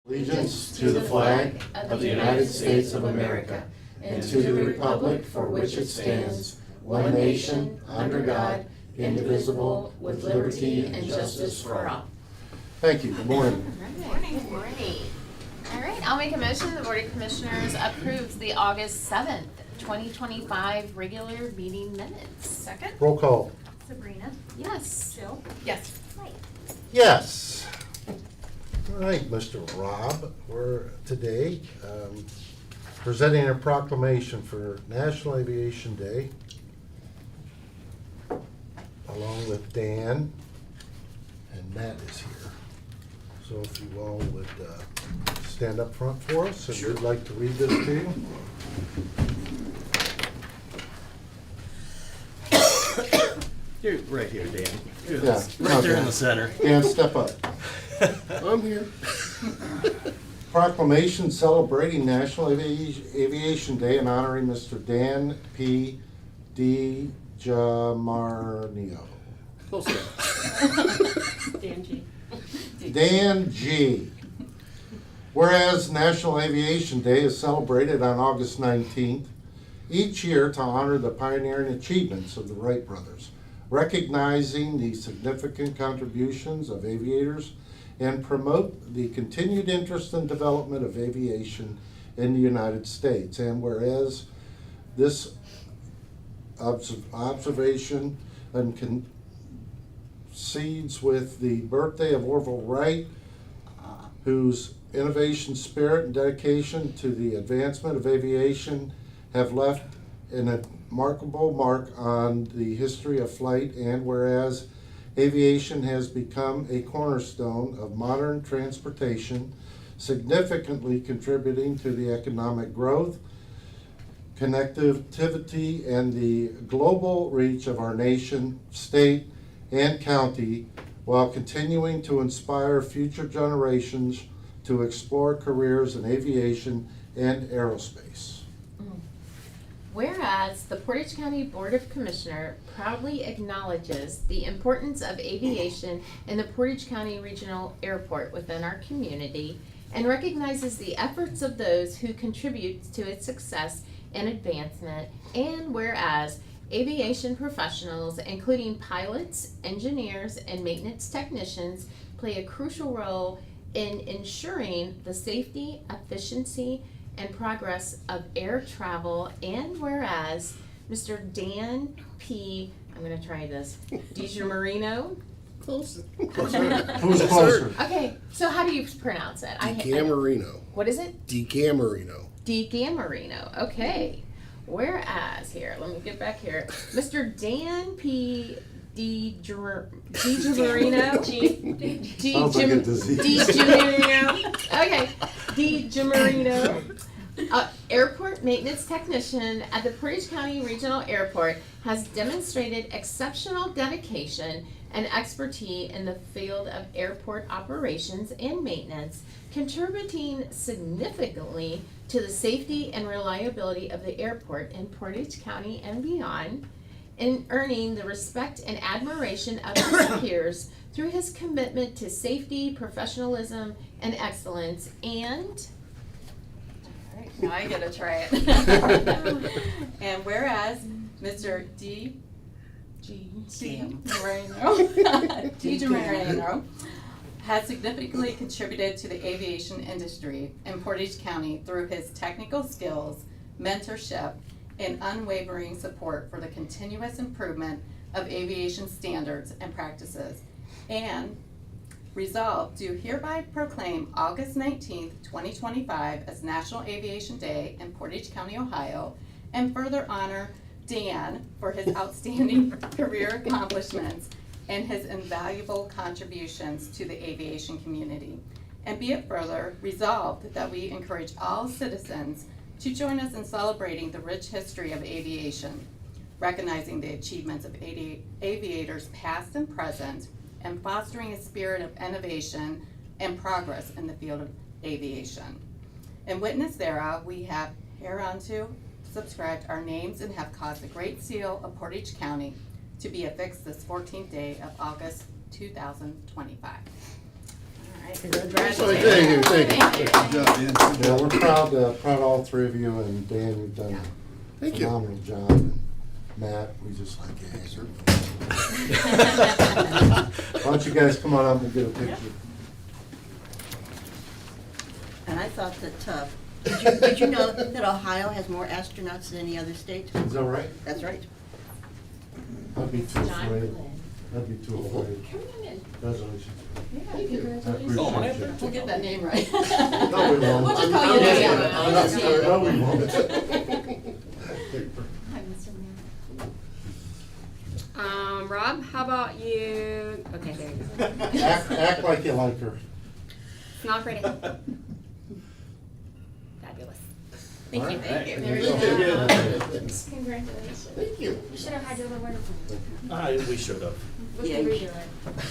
Allegiance to the flag of the United States of America and to the republic for which it stands, one nation, under God, indivisible, with liberty and justice for all. Thank you. Good morning. Good morning. Great. All right, I'll make a motion. The Board of Commissioners approves the August 7th, 2025 regular meeting minutes. Second. Roll call. Sabrina. Yes. Jill. Yes. Mike. Yes. All right, Mr. Rob, we're today presenting a proclamation for National Aviation Day along with Dan, and Matt is here. So if you all would stand up front for us, and we'd like to read this to you. You're right here, Dan. You're Yeah, right there okay. in the center. Dan, step up. I'm here. Proclamation celebrating National Aviation Day and honoring Mr. Dan P. DiGiamarino. Close enough. Dan G. Dan G. Whereas National Aviation Day is celebrated on August 19th each year to honor the pioneering achievements of the Wright brothers, recognizing the significant contributions of aviators and promote the continued interest and development of aviation in the United States. And whereas this observation and coincides with the birthday of Orville Wright, whose innovation spirit and dedication to the advancement of aviation have left an remarkable mark on the history of flight, and whereas aviation has become a cornerstone of modern transportation, significantly contributing to the economic growth, connectivity, and the global reach of our nation, state, and county, while continuing to inspire future generations to explore careers in aviation and aerospace. Whereas the Portage County Board of Commissioners proudly acknowledges the importance of aviation in the Portage County Regional Airport within our community and recognizes the efforts of those who contribute to its success and advancement, and whereas aviation professionals, including pilots, engineers, and maintenance technicians, play a crucial role in ensuring the safety, efficiency, and progress of air travel, and whereas Mr. Dan P. I'm going to try this. DiGiamarino. Close. Who's closer? Okay, so how do you pronounce it? DiGiamarino. What is it? DiGiamarino. DiGiamarino. Okay. Whereas here, let me get back here. Mr. Dan P. DiGiamarino. Sounds like a disease. DiGiamarino. Okay. DiGiamarino. Airport maintenance technician at the Portage County Regional Airport, has demonstrated exceptional dedication and expertise in the field of airport operations and maintenance, contributing significantly to the safety and reliability of the airport in Portage County and beyond, and earning the respect and admiration of his peers through his commitment to safety, professionalism, and excellence. And Now I get to try it. And whereas Mr. DiGiamarino has significantly contributed to the aviation industry in Portage County through his technical skills, mentorship, and unwavering support for the continuous improvement of aviation standards and practices. And resolved, do hereby proclaim August 19th, 2025 as National Aviation Day in Portage County, Ohio, and further honor Dan for his outstanding career accomplishments and his invaluable contributions to the aviation community. And be it further resolved that we encourage all citizens to join us in celebrating the rich history of aviation, recognizing the achievements of aviators past and present, and fostering a spirit of innovation and progress in the field of aviation. In witness thereof, we have hereunto subscribed our names and have caused the Great Seal of Portage County to be affixed this 14th day of August 2025. all Thank you. Good job, Dan. Yeah, we're proud of all three of you, and Dan, you've done a Thank you. phenomenal job. And Matt, we just like you. Yes, sir. Why don't you guys come on up and get a picture? And I thought that, did you know that Ohio has more astronauts than any other state? Is that right? That's right. I'd be too John afraid. Glenn. I'd be too afraid. Come on in. Congratulations. I Congratulations. Oh, am I up appreciate We'll get that name right. you. No, we won't. We'll just call you I'm Dan. not- I'm not scared. No, we won't. Hi, Mr. Mayor. Rob, how about you? Okay, there you go. Act like you like her. Not ready. Fabulous. Thank you. All right. There you Very go. good. Congratulations. Thank you. We should have had you on the We wonderful. should have. We Yeah, can you redo should. it.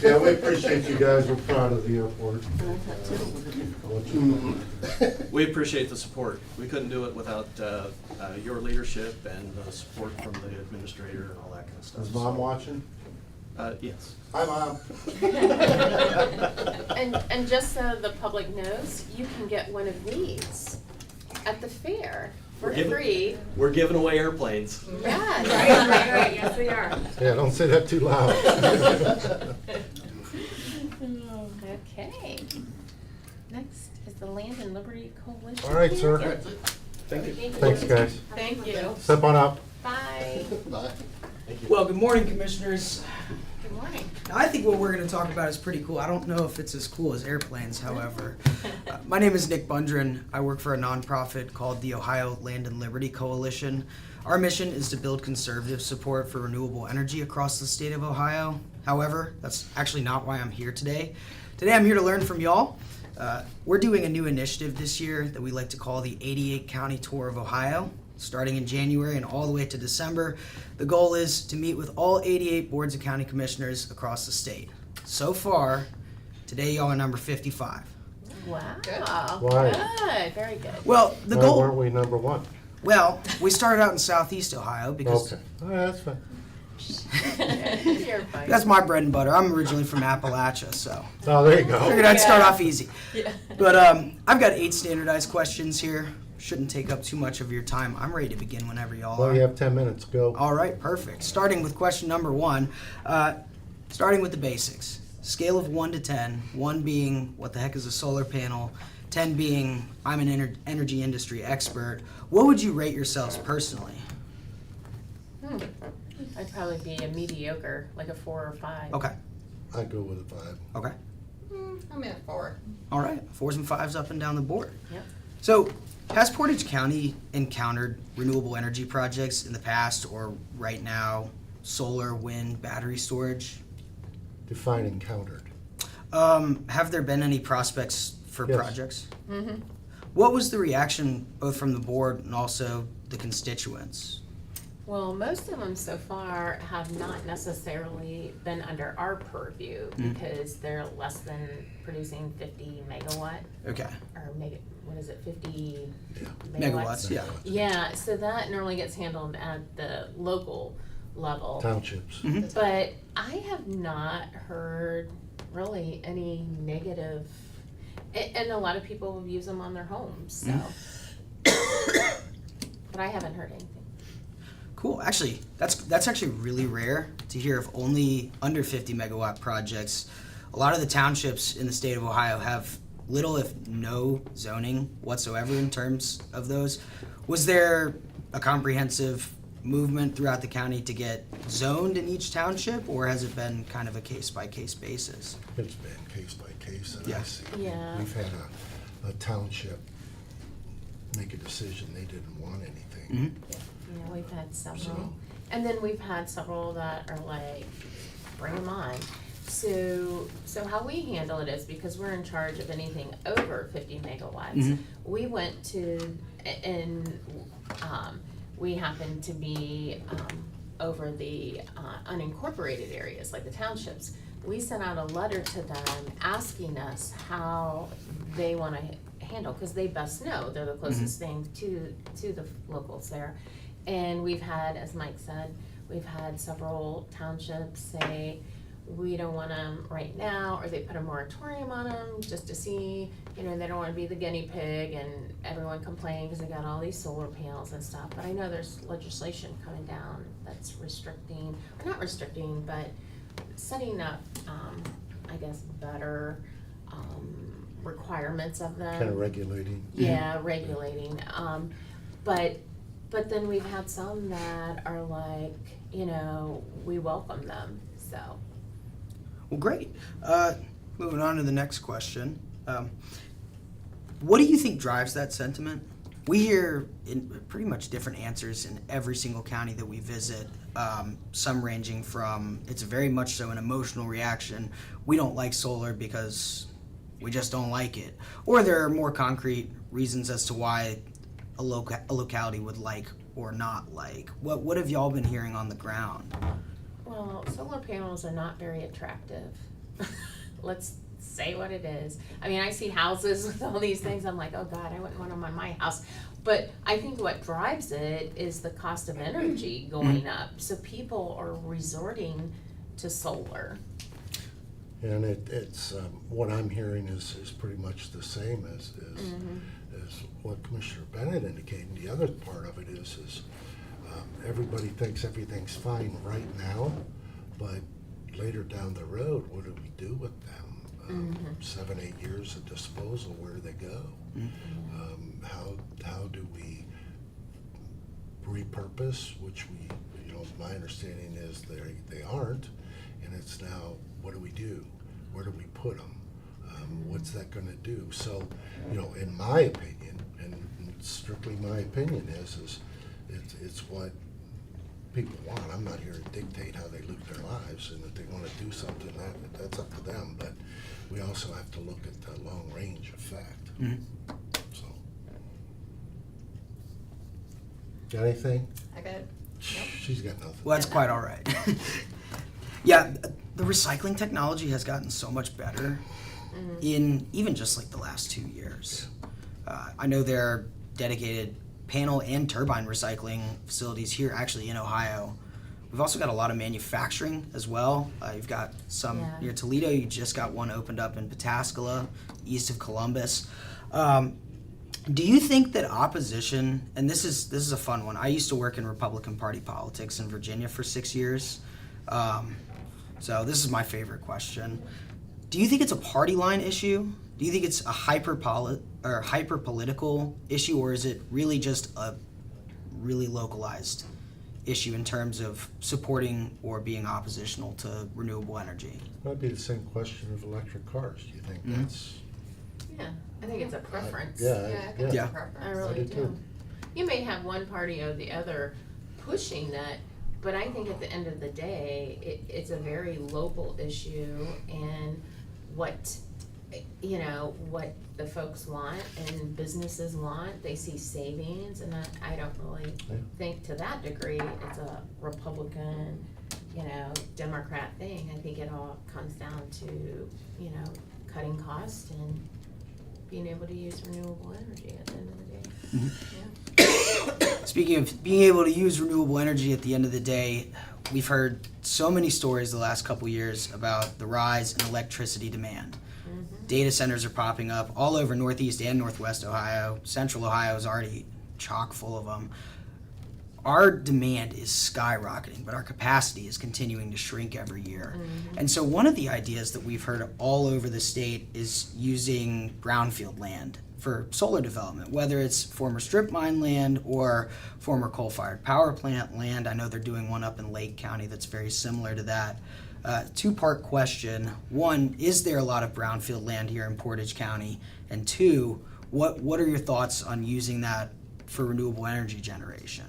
Yeah, we appreciate you guys. We're proud of the airport. And I thought too. I'll let you know. We appreciate the support. We couldn't do it without your leadership and the support from the administrator and all that kind of stuff. Is Mom watching? Yes. Hi, Mom. And just so the public knows, you can get one of these at the fair for free. We're giving away airplanes. Yes. Right, yes we are. Yeah, don't say that too loud. Okay. Next is the Land and Liberty Coalition. All right, sir. All right. Thank you. Thanks, guys. Thank you. Step on up. Bye. Bye. Thank you. Well, good morning, Commissioners. Good morning. Now, I think what we're going to talk about is pretty cool. I don't know if it's as cool as airplanes, however. My name is Nick Bundren. I work for a nonprofit called the Ohio Land and Liberty Coalition. Our mission is to build conservative support for renewable energy across the state of Ohio. However, that's actually not why I'm here today. Today I'm here to learn from y'all. We're doing a new initiative this year that we like to call the 88 County Tour of Ohio. Starting in January and all the way to December, the goal is to meet with all 88 boards of county commissioners across the state. So far, today y'all are number 55. Wow. Why? Good. Very good. Well, the Why goal. weren't we number one? Well, we started out in Southeast Ohio because Okay. All right, that's fine. You're fine. that's my bread and butter. I'm originally from Appalachia, so Oh, there you go. figured I'd start Yeah. off easy. Yeah. But I've got 8 standardized questions here. Shouldn't take up too much of your time. I'm ready to begin whenever y'all Well, are. you have 10 minutes. Go. All right, perfect. Starting with question number 1. Starting with the basics. Scale of 1 to 10. 1 being, what the heck is a solar panel? 10 being, I'm an energy industry expert. What would you rate yourselves personally? I'd probably be a mediocre, like a 4 or 5. Okay. I'd go with a 5. Okay. I'm at 4. All right. 4s and 5s up and down the board. Yep. So, has Portage County encountered renewable energy projects in the past or right now? Solar, wind, battery storage? Define encountered. Have there been any prospects for Yes. projects? Mm-hmm. What was the reaction both from the board and also the constituents? Well, most of them so far have not necessarily been under our purview because they're less than producing 50 megawatt Okay. or what is it, 50 Megawatts, yeah. Yeah, so that normally gets handled at the local level. Townships. Mhm. But I have not heard really any negative, and a lot of people use them on their homes, so. But I haven't heard anything. Cool. Actually, that's actually really rare to hear of only under 50 megawatt projects. A lot of the townships in the state of Ohio have little if no zoning whatsoever in terms of those. Was there a comprehensive movement throughout the county to get zoned in each township, or has it been kind of a case-by-case basis? It's been case by case. And I Yeah. see. Yeah. We've had a township make a decision they didn't want anything. Mm-hmm. Yeah, we've had several. So- And then we've had several that are like, bring them on. So how we handle it is because we're in charge of anything over 50 megawatts. Mhm. We went to, and we happen to be over the unincorporated areas, like the townships. We sent out a letter to them asking us how they want to handle, because they best know, they're the closest thing to the locals there. And we've had, as Mike said, we've had several townships say, we don't want them right now, or they put a moratorium on them just to see, you know, they don't wanna be the guinea pig and everyone complain because they got all these solar panels and stuff. But I know there's legislation coming down that's restricting, or not restricting, but setting up, I guess, better, requirements of them. Kind of regulating. Yeah, regulating, but then we've had some that are like, you know, we welcome them, so. Well, great. Moving on to the next question. What do you think drives that sentiment? We hear in pretty much different answers in every single county that we visit. Some ranging from it's very much so an emotional reaction. We don't like solar because we just don't like it. Or there are more concrete reasons as to why a locality would like or not like. What have y'all been hearing on the ground? Well, solar panels are not very attractive. Let's say what it is. I mean, I see houses with all these things, I'm like, oh God, I wouldn't want them on my house. But I think what drives it is the cost of energy going up. So people are resorting to solar. And it's what I'm hearing is pretty much the same as what Commissioner Bennett indicated. The other part of it is everybody thinks everything's fine right now, but later down the road, what do we do with them? 7, 8 years of disposal, where do they go? How do we repurpose, which we, you know, my understanding is they aren't, and it's now, what do we do? Where do we put them? What's that gonna do? So, you know, in my opinion, and strictly my opinion is it's what people want. I'm not here to dictate how they live their lives, and if they wanna do something, that's up to them, but we also have to look at the long range effect. So. Got anything? I got it. She's got nothing. Well, that's quite all right. Yeah, the recycling technology has gotten so much better in even just like the last 2 years. I know there are dedicated panel and turbine recycling facilities here actually in Ohio. We've also got a lot of manufacturing as well. You've got some near Toledo. You just got one opened up in Pataskala, east of Columbus. Do you think that opposition, and this is a fun one. I used to work in Republican Party politics in Virginia for 6 years. So this is my favorite question. Do you think it's a party line issue? Do you think it's a hyper political issue, or is it really just a really localized issue in terms of supporting or being oppositional to renewable energy? Might be the same question of electric cars. Do you think that's? Yeah, I think it's a preference. Yeah, I think it's Yeah. a preference. I really I do do. too. You may have one party or the other pushing that, but I think at the end of the day, it's a very local issue, and what, you know, what the folks want and businesses want, they see savings, and I don't really think to that degree it's a Republican, you know, Democrat thing. I think it all comes down to, you know, cutting costs and being able to use renewable energy at the end of the day. Yeah. Speaking of being able to use renewable energy at the end of the day, we've heard so many stories the last couple years about the rise in electricity demand. Data centers are popping up all over Northeast and Northwest Ohio. Central Ohio is already chock full of them. Our demand is skyrocketing, but our capacity is continuing to shrink every year. And so one of the ideas that we've heard all over the state is using brownfield land for solar development, whether it's former strip mine land or former coal-fired power plant land. I know they're doing one up in Lake County that's very similar to that. Two-part question. One, is there a lot of brownfield land here in Portage County? And two, what are your thoughts on using that for renewable energy generation?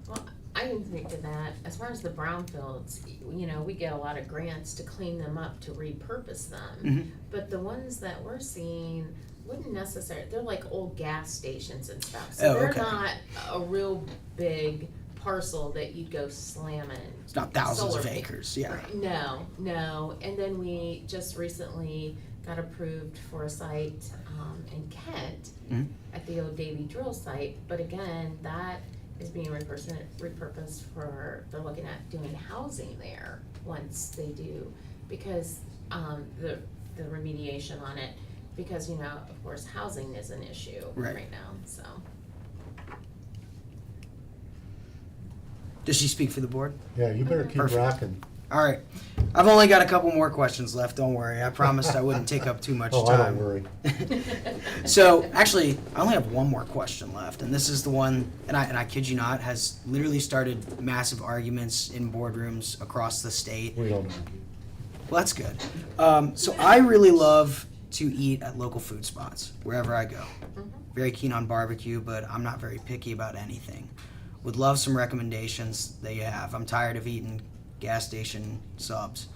Well, I can speak to that. As far as the brownfields, you know, we get a lot of grants to clean them up, to repurpose them. But the ones that we're seeing wouldn't necessarily, they're like old gas stations and stuff. So they're not a real big parcel that you'd go slamming. It's not thousands solar of panels. acres, yeah. No. And then we just recently got approved for a site in Kent at the old Davy Drill site. But again, that is being repurposed for, they're looking at doing housing there once they do, because, the remediation on it, because, of course, housing is an issue Right. right now, so. Does she speak for the board? Yeah, you better keep Perfect. rocking. All right. I've only got a couple more questions left. Don't worry. I promised I wouldn't take up too much Oh, time. I don't worry. So actually, I only have one more question left, and this is the one, and I kid you not, has literally started massive arguments in boardrooms across the state. We don't argue. Well, that's good. So I really love to eat at local food spots wherever I go. Very keen on barbecue, but I'm not very picky about anything. Would love some recommendations that you have. I'm tired of eating gas station subs.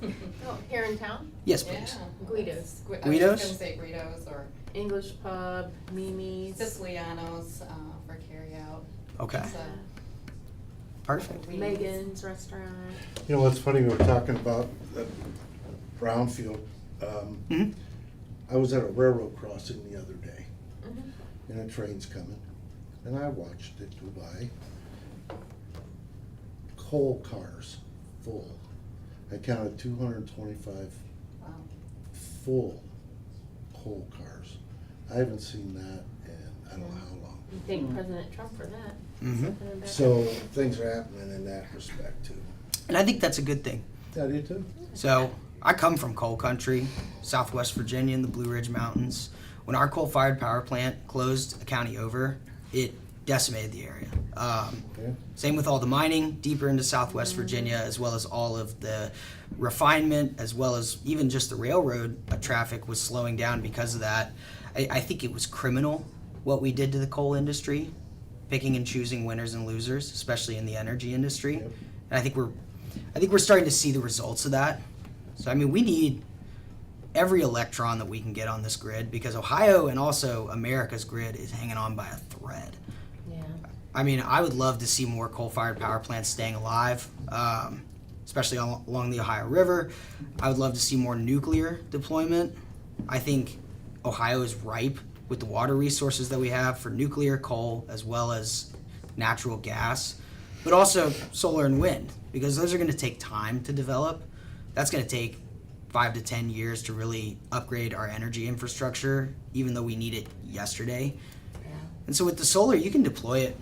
Oh, here in town? Yes, please. Guido's. I was Guido's? just gonna say Guido's or English pub, Mimi's. Siciliano's, for carryout. Okay. So, Perfect. Megan's restaurant. You know, what's funny, we were talking about Brownfield. Mhm. I was at a railroad crossing the other day, Mhm. and a train's coming, and I watched it go by. Coal cars, full. I counted 225 wow. full coal cars. I haven't seen that in I don't know how long. You thank President Trump for that. Mhm. So things are happening in that respect too. And I think that's a good thing. Yeah, I do too. So I come from coal country, Southwest Virginia in the Blue Ridge Mountains. When our coal-fired power plant closed a county over, it decimated the area. Okay. Same with all the mining deeper into Southwest Virginia, as well as all of the refinement, as well as even just the railroad traffic was slowing down because of that. I think it was criminal what we did to the coal industry, picking and choosing winners and losers, especially in the energy industry. Yep. And I think we're starting to see the results of that. So I mean, we need every electron that we can get on this grid, because Ohio and also America's grid is hanging on by a thread. Yeah. I mean, I would love to see more coal-fired power plants staying alive, especially along the Ohio River. I would love to see more nuclear deployment. I think Ohio is ripe with the water resources that we have for nuclear, coal, as well as natural gas, but also solar and wind, because those are going to take time to develop. That's going to take 5 to 10 years to really upgrade our energy infrastructure, even though we need it yesterday. And so with the solar, you can deploy it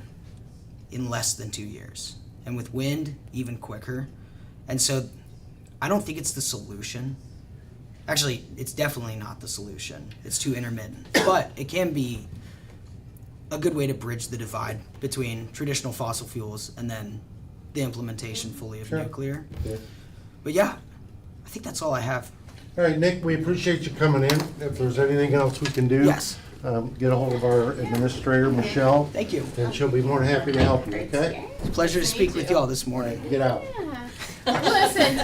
in less than 2 years. And with wind, even quicker. And so I don't think it's the solution. Actually, it's definitely not the solution. It's too intermittent. But it can be a good way to bridge the divide between traditional fossil fuels and then the implementation fully of Sure. nuclear. Yeah. But yeah, I think that's all I have. All right, Nick, we appreciate you coming in. If there's anything else we can do, Yes. Get a hold of our administrator, Michelle, Thank you. and she'll be more than happy to help you, okay? It's a pleasure to speak with you all this morning. Get out. Listen,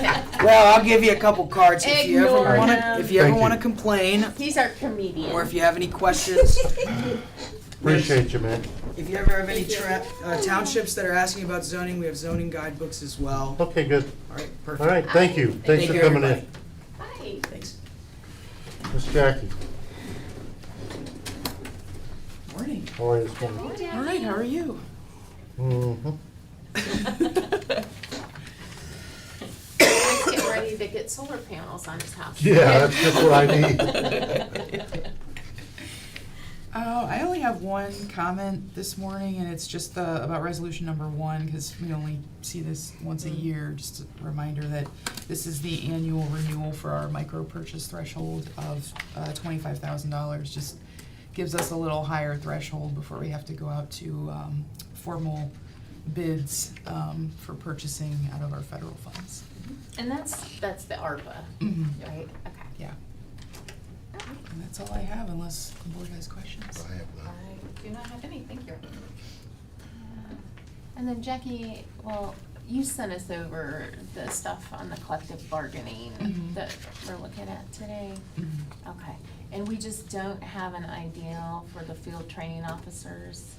Well, I'll give you a couple cards if you ever Ignore want him. to. If you ever Thank want to you. complain, he's our comedian. or if you have any questions. Appreciate you, man. If you ever have any townships that are asking about zoning, we have zoning guidebooks as well. Okay, good. All right, All perfect. right, thank you. Thanks Thank for you, coming everybody. in. Hi. Thanks. Miss Jackie, Morning. how are you this morning? All right, how are you? Mm-hmm. He's getting ready to get solar panels on his house. Yeah, that's just what I need. I only have one comment this morning, and it's just about resolution number 1, because we only see this once a year. Just a reminder that this is the annual renewal for our micro purchase threshold of $25,000. Just gives us a little higher threshold before we have to go out to formal bids for purchasing out of our federal funds. And that's the ARPA, Mhm. right? Okay. Yeah. And that's all I have, unless the board has questions. I have none. I do not have any, thank you. And then Jackie, well, you sent us over the stuff on the collective bargaining Mhm. that we're looking at today. Mhm. Okay, and we just don't have an idea for the field training officers,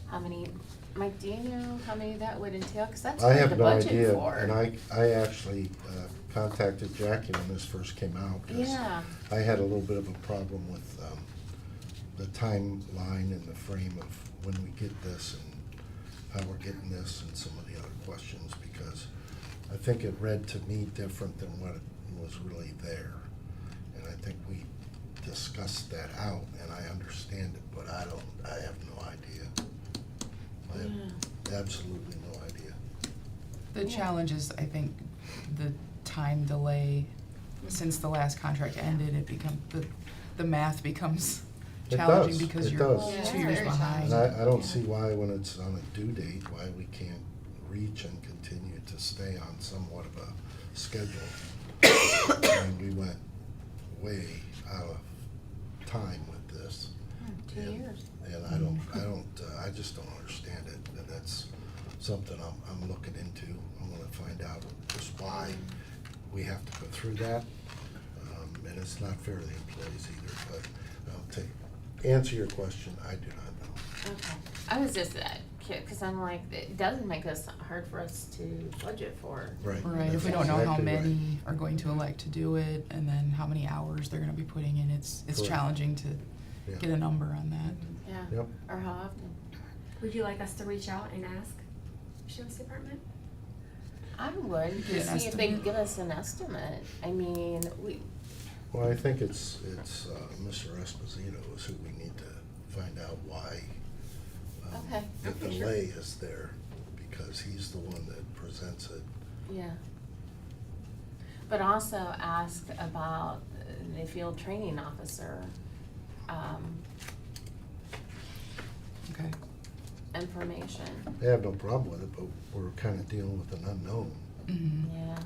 how many, Mike, do you know how many that would entail? Cause that's I what the have no budget idea, for. and I actually contacted Jackie when this first came out. 'Cause Yeah, I had a little bit of a problem with the timeline and the frame of when we get this, and how we're getting this and some of the other questions, because I think it read to me different than what was really there. And I think we discussed that out, and I understand it, but I have no idea. I have absolutely no idea. The challenge is, I think, the time delay since the last contract ended, the math becomes It challenging does, because it you're does. Yeah, 2 years very behind. And I don't see why, when it's on a due date, why we can't reach and continue to stay on somewhat of a schedule. And we went way out of time with this. 2 And- years. And I just don't understand it, and that's something I'm looking into. I'm gonna find out just why we have to go through that. And it's not fair to the employees either, but to answer your question, I do not know. Okay. I was just, because I'm like, it doesn't make us hard for us to budget for. Right. Right, if That's we don't know how exactly right. many are going to elect to do it, and then how many hours they're gonna be putting in, it's Correct. challenging to Yeah. get a number on that. Yeah. Yep. Or how often? Would you like us to reach out and ask Sheriff's Department? I would, Get to an see if they estimate. could give us an estimate. I mean, Well, I think it's Mr. Esposito is who we need to find out why Okay. the Okay, sure. delay is there, because he's the one that presents it. yeah. But also ask about the field training officer, Okay. information. I have no problem with it, but we're kind of dealing with an unknown. Mm-hmm. Yeah,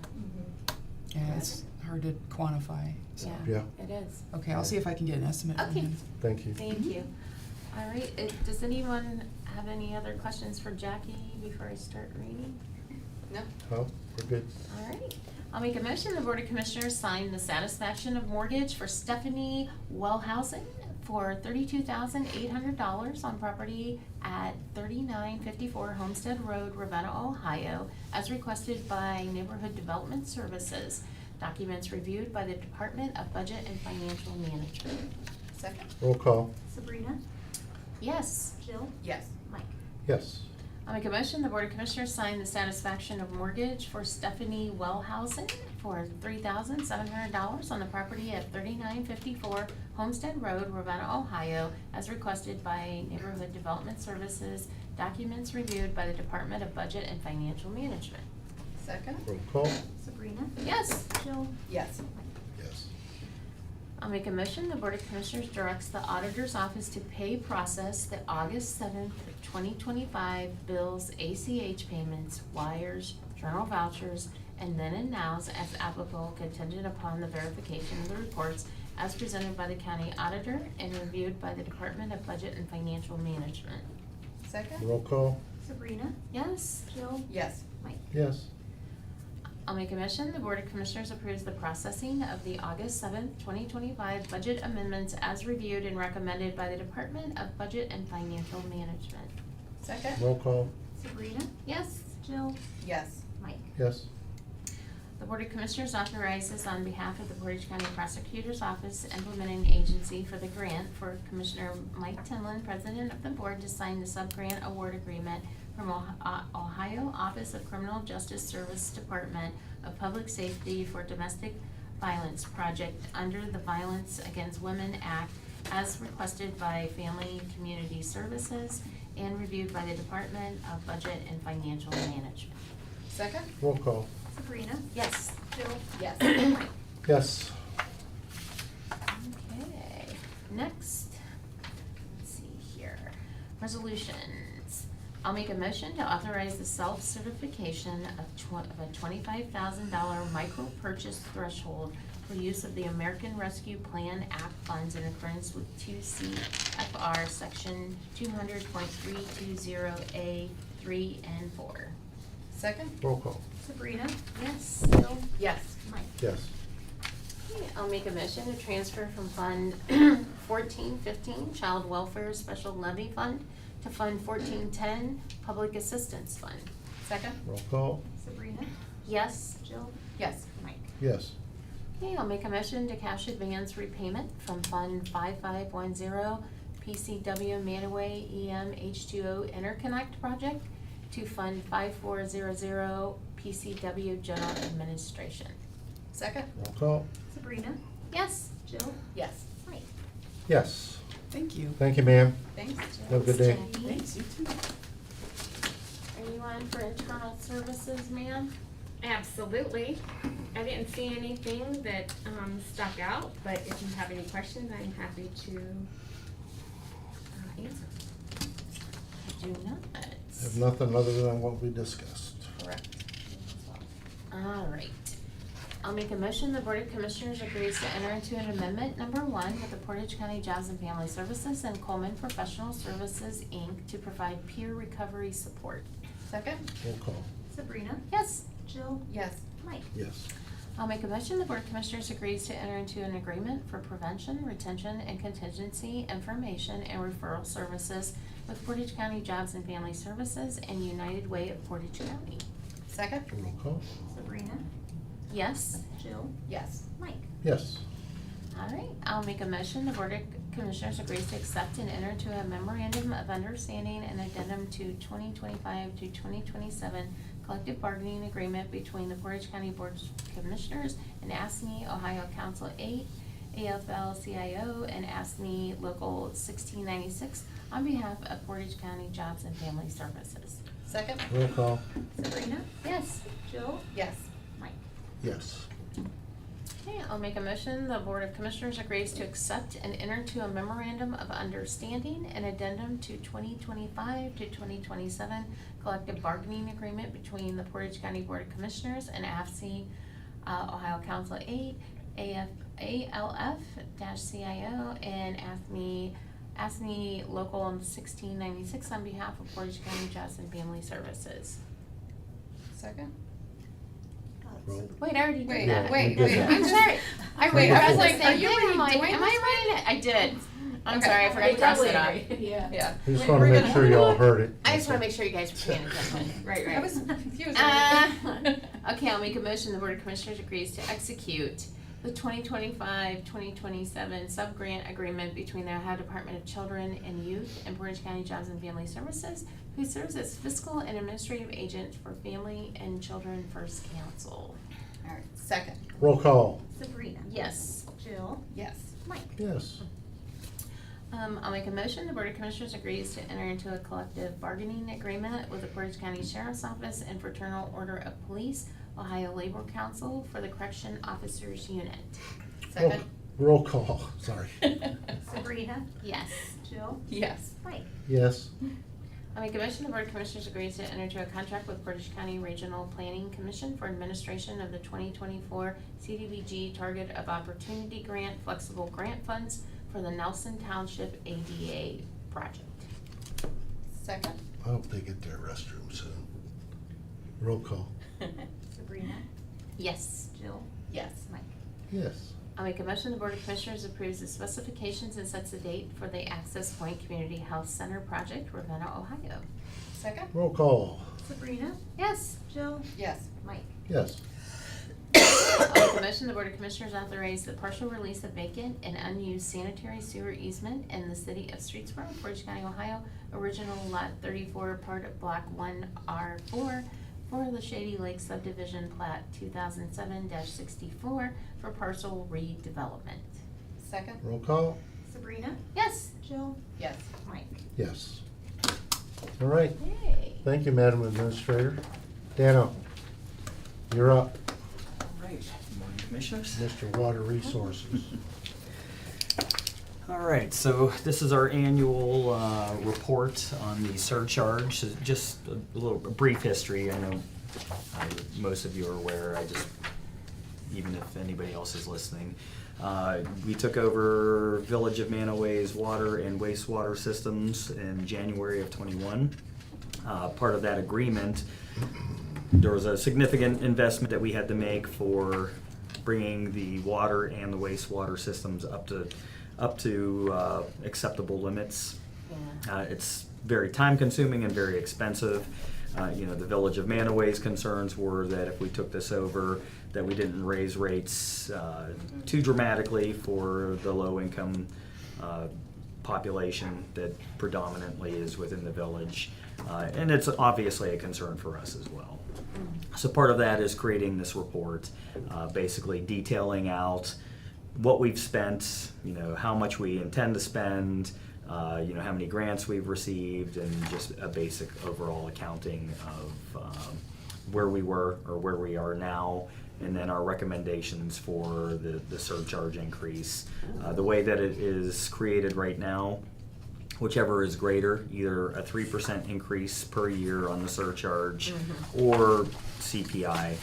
Yeah, it's hard to quantify, so. yeah, Yeah. it is. Okay, I'll see if I can get an estimate from Okay. him. Thank you. Thank you. All right, does anyone have any other questions for Jackie before I start reading? No? Oh, we're good. All right. I'll make a motion, the Board of Commissioners sign the satisfaction of mortgage for Stephanie Wellhausen for $32,800 on property at 3954 Homestead Road, Ravenna, Ohio, as requested by Neighborhood Development Services. Documents reviewed by the Department of Budget and Financial Management. Second? Roll call. Sabrina? Yes. Jill? Yes. Mike? Yes. I'll make a motion, the Board of Commissioners sign the satisfaction of mortgage for Stephanie Wellhausen for $3,700 on the property at 3954 Homestead Road, Ravenna, Ohio, as requested by Neighborhood Development Services. Documents reviewed by the Department of Budget and Financial Management. Second? Roll call. Sabrina? Yes. Jill? Yes. Yes. I'll make a motion, the Board of Commissioners directs the Auditor's Office to pay process the August 7th, 2025 bills, ACH payments, wires, journal vouchers, and then and nows as applicable, contingent upon the verification of the reports as presented by the County Auditor and reviewed by the Department of Budget and Financial Management. Second? Roll call. Sabrina? Yes? Jill? Yes. Mike? Yes. I'll make a motion, the Board of Commissioners approves the processing of the August 7th, 2025 budget amendments as reviewed and recommended by the Department of Budget and Financial Management. Second? Roll call. Sabrina? Yes? Jill? Yes. Mike? Yes. The Board of Commissioners authorizes on behalf of the Portage County Prosecutor's Office implementing agency for the grant for Commissioner Mike Tinlin, President of the Board, to sign the sub-grant award agreement from Ohio Office of Criminal Justice Service Department of Public Safety for Domestic Violence Project under the Violence Against Women Act as requested by Family Community Services and reviewed by the Department of Budget and Financial Management. Second? Roll call. Sabrina? Yes. Jill? Yes. Mike? Yes. Okay, next, let's see here, resolutions. I'll make a motion to authorize the self-certification of a $25,000 micro purchase threshold for use of the American Rescue Plan Act funds in accordance with 2 CFR Section 200.320A 3 and 4. Second? Roll call. Sabrina? Yes. Jill? Yes. Mike? Yes. Okay, I'll make a motion to transfer from Fund 1415 Child Welfare Special Levy Fund to Fund 1410 Public Assistance Fund. Second? Roll call. Sabrina? Yes. Jill? Yes. Mike? Yes. Okay, I'll make a motion to cash advance repayment from Fund 5510 PCW Manaway EM H2O Interconnect Project to fund 5400 PCW General Administration. Second? Roll call. Sabrina? Yes. Jill? Yes. Mike? Yes. Thank you. Thank you, ma'am. Thanks. Have a good day. Jackie. Thanks, you too. Are you on for internal services, ma'am? Absolutely. I didn't see anything that stuck out, but if you have any questions, I'm happy to answer. I do not. Have nothing other than what we discussed. Correct. All right. I'll make a motion, the Board of Commissioners agrees to enter into an amendment number 1 with the Portage County Jobs and Family Services and Coleman Professional Services, Inc. to provide peer recovery support. Second? Roll call. Sabrina? Yes. Jill? Yes. Mike? Yes. I'll make a motion, the Board of Commissioners agrees to enter into an agreement for prevention, retention, and contingency information and referral services with Portage County Jobs and Family Services and United Way of Portage County. Second? Roll call. Sabrina? Yes. Jill? Yes. Mike? Yes. All right, I'll make a motion, the Board of Commissioners agrees to accept and enter into a memorandum of understanding and addendum to 2025 to 2027 collective bargaining agreement between the Portage County Board of Commissioners and ASME Ohio Council 8, AFL-CIO, and ASME Local 1696 on behalf of Portage County Jobs and Family Services. Second? Roll call. Sabrina? Yes. Jill? Yes. Mike? Yes. Okay, I'll make a motion, the Board of Commissioners agrees to accept and enter into a memorandum of understanding and addendum to 2025 to 2027 collective bargaining agreement between the Portage County Board of Commissioners and AFC, Ohio Council 8, ALF-CIO, and ASME Local 1696 on behalf of Portage County Jobs and Family Services. Second? Roll. Wait, I already did Wait, that. wait, we did wait. that. I'm sorry. I Wait, read I was the like, same are you thing. already I'm like, doing am I this writing it? I did. I'm Okay. sorry, I forgot to cross it off. Yeah. Yeah. We just We're wanna make gonna- sure y'all heard it. I just wanna make sure you guys were paying attention. Right, I was confused. Okay, I'll make a motion, the Board of Commissioners agrees to execute the 2025-2027 sub-grant agreement between the Ohio Department of Children and Youth and Portage County Jobs and Family Services, who serves as fiscal and administrative agent for Family and Children First Council. All right, second? Roll call. Sabrina? Yes. Jill? Yes. Mike? Yes. I'll make a motion, the Board of Commissioners agrees to enter into a collective bargaining agreement with the Portage County Sheriff's Office and Fraternal Order of Police, Ohio Labor Council for the Correction Officers Unit. Second? Roll call. Sorry. Sabrina? Yes. Jill? Yes. Mike? Yes. I'll make a motion, the Board of Commissioners agrees to enter into a contract with Portage County Regional Planning Commission for administration of the 2024 CDBG Target of Opportunity Grant Flexible Grant Funds for the Nelson Township ADA project. Second? I hope they get their restroom soon. Roll call. Sabrina? Yes. Jill? Yes. Mike? Yes. I'll make a motion, the Board of Commissioners approves the specifications and sets the date for the Access Point Community Health Center project, Ravenna, Ohio. Second? Roll call. Sabrina? Yes. Jill? Yes. Mike? Yes. I'll make a motion, the Board of Commissioners authorize the partial release of vacant and unused sanitary sewer easement in the city of Streetsboro, Portage County, Ohio, original lot 34, part of block 1R4 for the Shady Lake subdivision plat 2007-64 for parcel redevelopment. Second? Roll call. Sabrina? Yes. Jill? Yes. Mike? Yes. All right. Yay. Thank you, Madam Administrator. Dano, you're up. All right, good morning, Commissioners. Mr. Water Resources. All right, so this is our annual report on the surcharge. So just a brief history. I know most of you are aware. Even if anybody else is listening, we took over Village of Manaway's water and wastewater systems in January of '21. Part of that agreement, there was a significant investment that we had to make for bringing the water and the wastewater systems up to acceptable limits. Yeah. It's very time consuming and very expensive. The Village of Manaway's concerns were that if we took this over, that we didn't raise rates too dramatically for the low income population that predominantly is within the village. And it's obviously a concern for us as well. So part of that is creating this report, basically detailing out what we've spent, how much we intend to spend, how many grants we've received, and just a basic overall accounting of where we were or where we are now, and then our recommendations for the surcharge increase. The way that it is created right now, whichever is greater, either a 3% increase per year on the surcharge or CPI.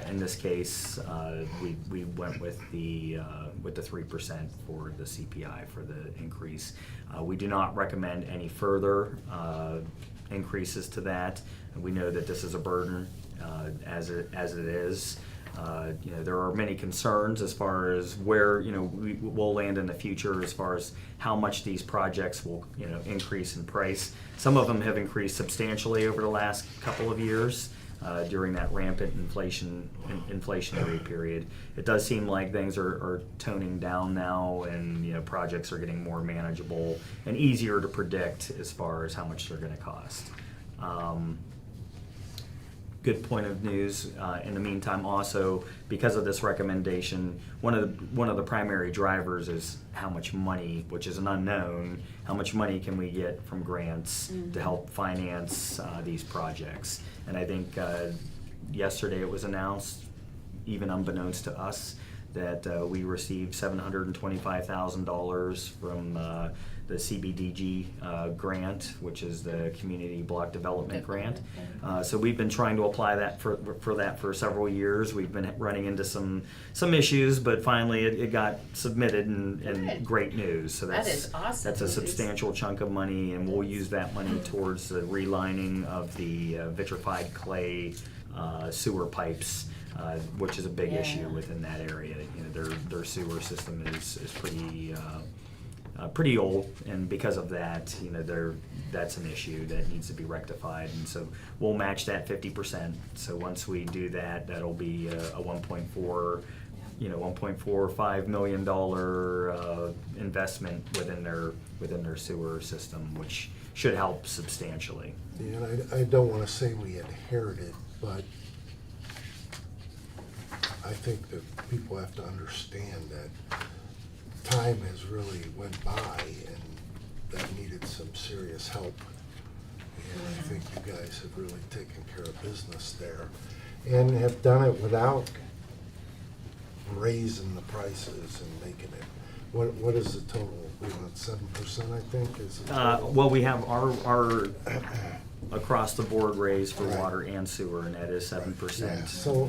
In this case, we went with the 3% for the CPI for the increase. We do not recommend any further increases to that. We know that this is a burden as it is. There are many concerns as far as where we will land in the future, as far as how much these projects will increase in price. Some of them have increased substantially over the last couple of years during that rampant inflationary period. It does seem like things are toning down now, and projects are getting more manageable and easier to predict as far as how much they're going to cost. Good point of news. In the meantime, also because of this recommendation, one of the primary drivers is how much money, which is an unknown, how much money can we get from grants to help finance these projects. And I think yesterday it was announced, even unbeknownst to us, that we received $725,000 from the CBDG grant, which is the Community Block Development Grant. So we've been trying to apply that for that for several years. We've been running into some issues, but finally it got submitted, and great news. So That is awesome That's a news. substantial chunk of money, and we'll use that money towards the relining of the vitrified clay sewer pipes, which is a big issue within that area. Their sewer system is pretty old, and because of that, that's an issue that needs to be rectified. And so we'll match that 50%. So once we do that, that'll be a $1.45 million investment within their sewer system, which should help substantially. Yeah, and I don't want to say we inherited, but I think that people have to understand that time has really went by, and that needed some serious help. And I think you guys have really taken care of business there, and have done it without raising the prices and making it. What is the total? We want 7%, I think, is the total? Well, we have our across the board raise for Right. water and sewer, and that is 7%. Yeah, so,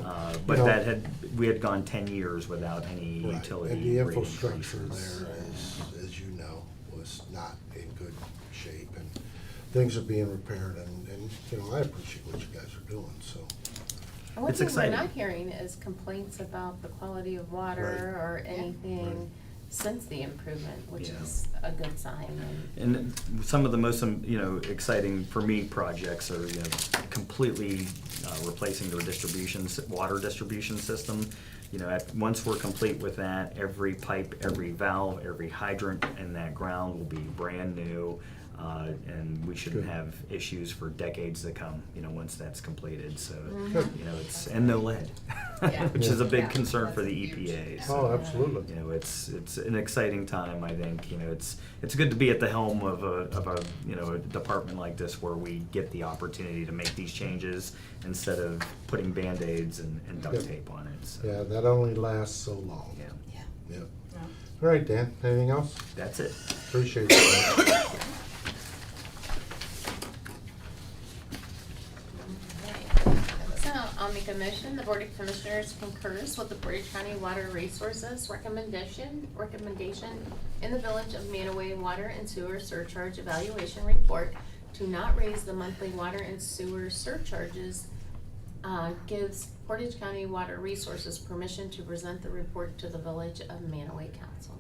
But you know, we had gone 10 years without any Right. utility And the rate infrastructure increases. there is, as you know, was not in good shape, and things are being repaired, and I appreciate what you guys are doing, so. And one It's thing exciting. we're not hearing is complaints about the quality of water Right. or anything Right. since the improvement, which Yeah. is a good sign. And some of the most exciting for me projects are completely replacing their water distribution system. Once we're complete with that, every pipe, every valve, every hydrant in that ground will be brand new, and we shouldn't Good. have issues for decades to come. Once that's completed. So Good. and no lead, Yeah. which is a big Yeah, concern for the that's huge. EPA. So, Oh, absolutely. it's an exciting time. I think it's good to be at the helm of a department like this, where we get the opportunity to make these changes instead of putting Band-Aids and duct Yep. tape on it. So, Yeah, that only lasts so long. yeah, Yeah. All right, Dan, anything else? that's it. Appreciate it. So I'll make a motion, the Board of Commissioners concurs with the Portage County Water Resources recommendation in the Village of Manaway Water and Sewer Surcharge Evaluation Report to not raise the monthly water and sewer surcharges, gives Portage County Water Resources permission to present the report to the Village of Manaway Council.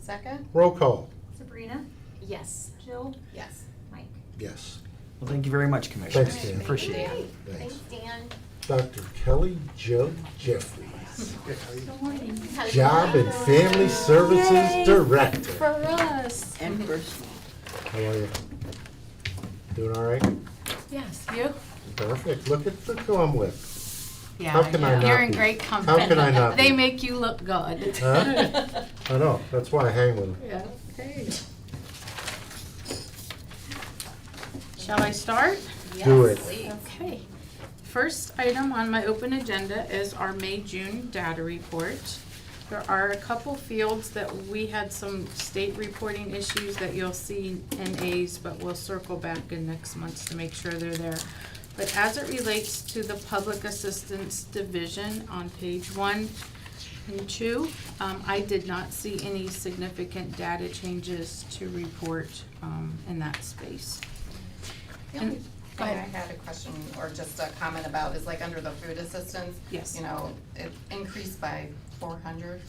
Second? Roll call. Sabrina, Yes. Jill, Yes. Mike. Yes. Well, thank you very much, Commissioner. Thanks, Dan. Appreciate it. Thanks, Dan. Dr. Kelly Jo Jeffries, Good morning. Job and Family Services Director. For us. and personal. How are you? Doing all right? Yes, you? Perfect. Look at who I'm with. Yeah, How can I not you're in be? great company. How can I not They be? make you look good. Huh? I know, that's why I hang with them. Yeah, okay. Shall I start? Do it. Okay. First item on my open agenda is our May-June data report. There are a couple fields that we had some state reporting issues that you'll see in A's, but we'll circle back in next month to make sure they're there. But as it relates to the Public Assistance Division on page 1 and 2, I did not see any significant data changes to report in that space. The only And- thing I had a question or just a comment about is like under the food assistance. Yes. You know, it increased by 400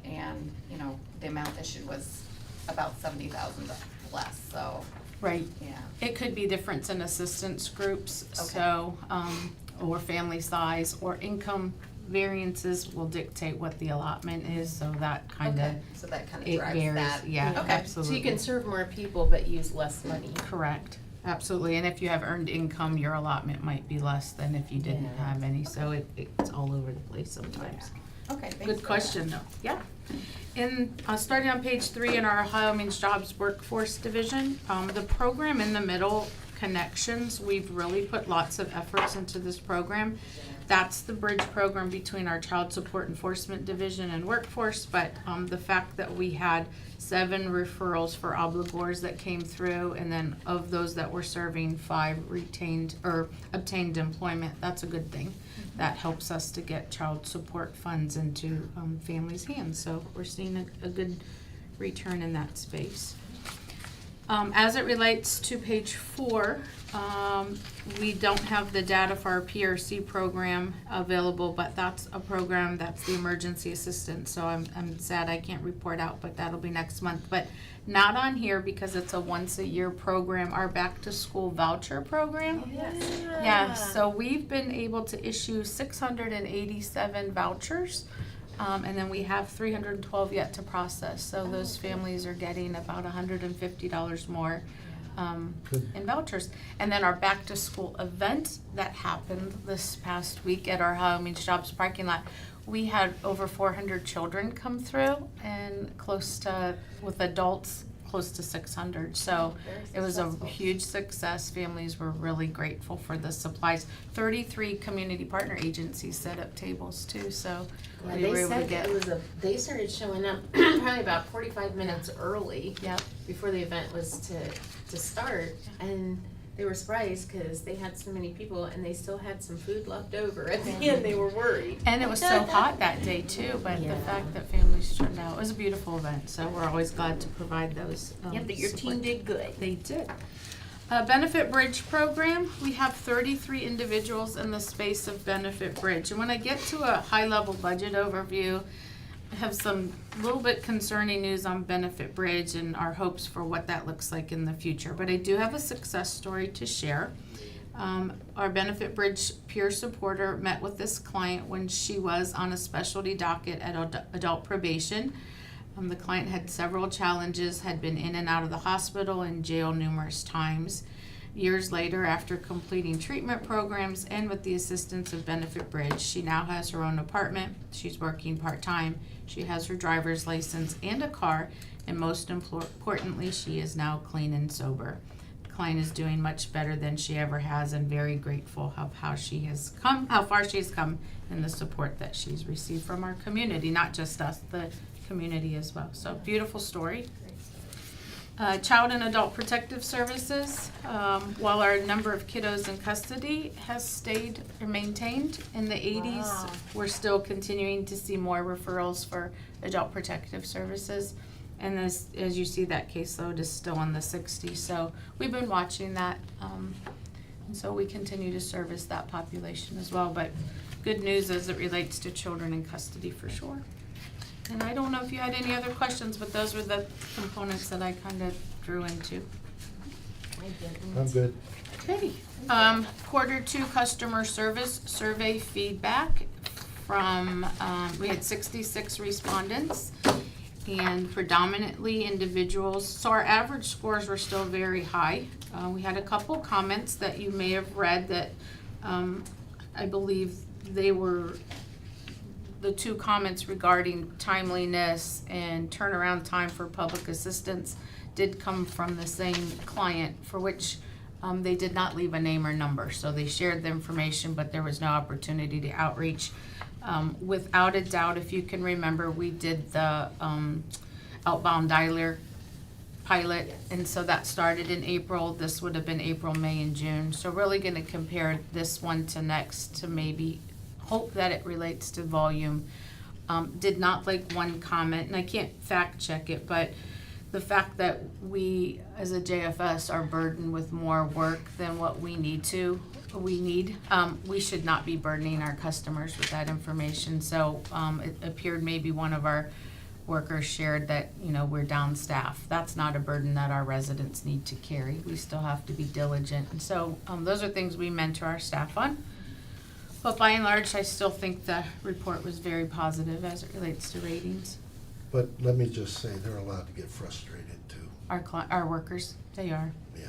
and, you know, the amount issued was about 70,000 less, so, Right. yeah. It could be difference in assistance groups, Okay. so, or family size, or income variances will dictate what the allotment is, so that kind of, Okay, so that kind of it drives varies, that. yeah, Okay. So absolutely. you can serve more people but use less money. Correct, absolutely, and if you have earned income, your allotment might be less than if you didn't Yeah. have any, so it's all over the place sometimes. Okay, thanks. Good for question, though, yeah. In, starting on page 3 in our Ohio Means Jobs Workforce Division, the program in the middle, Connections, we've really put lots of efforts into this program. That's the bridge program between our Child Support Enforcement Division and Workforce, but the fact that we had 7 referrals for obligors that came through, and then of those that were serving, 5 retained or obtained employment, that's a good thing. That helps us to get child support funds into families' hands, so we're seeing a good return in that space. As it relates to page 4, we don't have the data for our PRC program available, but that's a program that's the emergency assistance, so I'm sad I can't report out, but that'll be next month. But not on here because it's a once-a-year program, our back-to-school voucher program. Yeah, so we've been able to issue 687 vouchers, and then we have 312 yet to process. So those families are getting about $150 more in vouchers. And then our back-to-school event that happened this past week at our Ohio Means Jobs parking lot, we had over 400 children come through, and close to, with adults, close to 600. So it was a huge success. Families were really grateful for the supplies. 33 community partner agencies set up tables too, so Yeah, we they were able to said get. it was they started showing up probably about 45 minutes early Yep. before the event was to start, and they were surprised because they had so many people and they still had some food left over at the end. They were worried. And it was so hot that day too, but the Yeah. fact that families turned out, it was a beautiful event, so we're always glad to provide those. Yeah, but your team support. did good. They did. Benefit Bridge program, we have 33 individuals in the space of Benefit Bridge. And when I get to a high-level budget overview, I have some little bit concerning news on Benefit Bridge and our hopes for what that looks like in the future. But I do have a success story to share. Our Benefit Bridge peer supporter met with this client when she was on a specialty docket at adult probation. The client had several challenges, had been in and out of the hospital and jail numerous times. Years later, after completing treatment programs and with the assistance of Benefit Bridge, she now has her own apartment. She's working part-time. She has her driver's license and a car, and most importantly, she is now clean and sober. The client is doing much better than she ever has, and very grateful of how far she has come, and the support that she's received from our community, not just us, the community as well. So beautiful story. Child and Adult Protective Services, while our number of kiddos in custody has stayed or maintained in the 80s, Wow. we're still continuing to see more referrals for Adult Protective Services. And as you see, that caseload is still in the 60s. So we've been watching that. And so we continue to service that population as well. But good news as it relates to children in custody for sure. And I don't know if you had any other questions, but those were the components that I kind of drew into. I didn't. I'm good. Okay. Q2 customer service survey feedback from, we had 66 respondents. and predominantly individuals. So our average scores were still very high. We had a couple comments that you may have read that I believe they were the two comments regarding timeliness and turnaround time for public assistance did come from the same client, for which they did not leave a name or number. So they shared the information, but there was no opportunity to outreach. Without a doubt, if you can remember, we did the outbound dialer pilot, and so that started in April. This would have been April, May, and June. So really gonna compare this one to next to maybe hope that it relates to volume. Did not like one comment, and I can't fact check it, but the fact that we as a JFS are burdened with more work than what we need, we should not be burdening our customers with that information. So it appeared maybe one of our workers shared that, you know, we're down staff. That's not a burden that our residents need to carry. We still have to be diligent. And so those are things we mentor our staff on. But by and large, I still think the report was very positive as it relates to ratings. But let me just say, they're allowed to get frustrated too. Our workers, they are Yeah,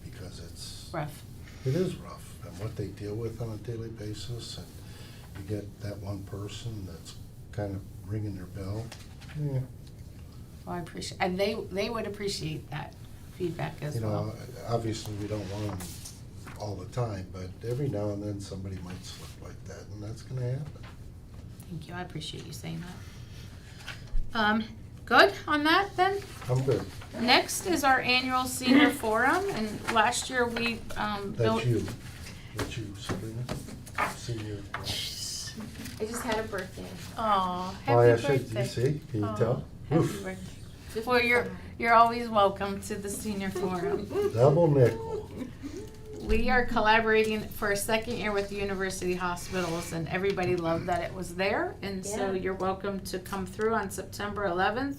because rough. it is rough, and what they deal with on a daily basis, and you get that one person that's kind of ringing their bell. Yeah. Well, I appreciate, and they would appreciate that feedback as You well. know, obviously, we don't want them all the time, but every now and then somebody might slip like that, and that's gonna happen. Thank you, I appreciate you saying that. Good on that then? I'm good. Next is our annual senior forum, and last year we built. That's you, Sabrina, senior. I just had a birthday. Aw, Oh, yeah, happy should, you birthday. see, can you Aw, tell? Happy Oof. birthday. Well, you're always welcome to the senior forum. Double nickel. We are collaborating for a second year with the University Hospitals, and everybody loved that it was there. And so Yeah. you're welcome to come through on September 11th.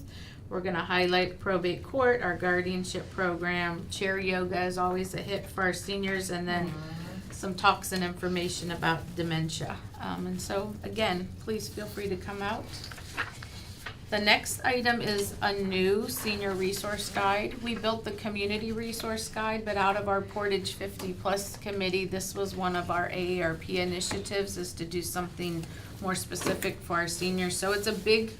We're gonna highlight probate court, our guardianship program. Chair yoga is always a hit for our seniors, and then some talks and information about dementia. And so, again, please feel free to come out. The next item is a new senior resource guide. We built the community resource guide, but out of our Portage 50+ committee, this was one of our AARP initiatives, is to do something more specific for our seniors. So it's a big